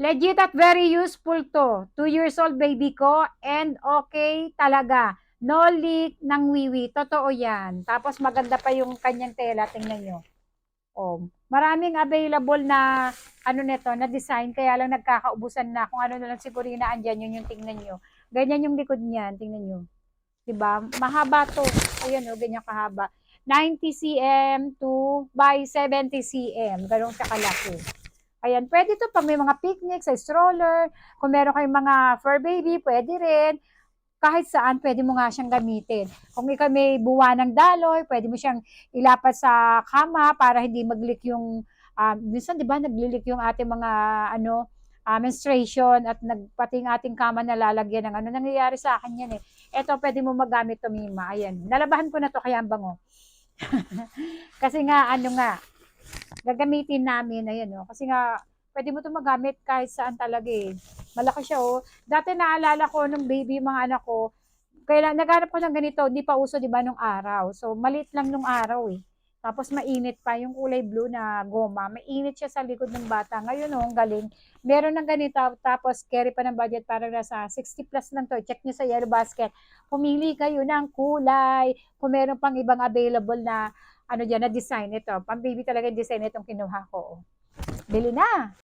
Legit at very useful to. 2 years old baby ko and okay talaga. No leak ng wiwi. Totoo yan. Tapos maganda pa yung kanyang tela. Tingnan nyo. Oh, maraming available na ano nito, na design. Kaya lang nagkakaubusan na. Kung ano na lang siguro yung naandyan, yun yung tingnan nyo. Ganyan yung likod niyan. Tingnan nyo. Diba? Mahaba to. Ayan o, ganyan kahaba. 90 cm to by 70 cm. Ganun siya kalaki. Ayan, pwede to pag may mga picnic sa stroller. Kung meron kayong mga fur baby, pwede rin. Kahit saan, pwede mo nga siyang gamitin. Kung ikaw may buwa ng daloy, pwede mo siyang ilapat sa kama para hindi mag-leak yung, minsan di ba nag-leak yung ating mga ano, menstruation at nagpati yung ating kama na lalagyan ng ano, nangyayari sa akin yan eh. Ito, pwede mo magamit to, Mima. Ayan, nalabahan ko na to kaya ang bango. Kasi nga, ano nga, gagamitin namin, ayan o. Kasi nga, pwede mo ito magamit kahit saan talaga eh. Malaki siya oh. Dati naalala ko nung baby mga anak ko, kaya naghanap ko ng ganito, hindi pa uso 'di ba nung araw. So maliit lang nung araw eh. Tapos mainit pa yung kulay blue na goma. Mainit siya sa likod ng bata. Ngayon oh, ang galing. Meron ng ganito tapos carry pa ng budget parang nasa 60 plus lang to. Check niyo sa Yellow Basket. Pumili kayo ng kulay. Kung meron pang ibang available na ano diyan na design ito. Pang baby talaga yung design itong kinuha ko. Oh. Bili na.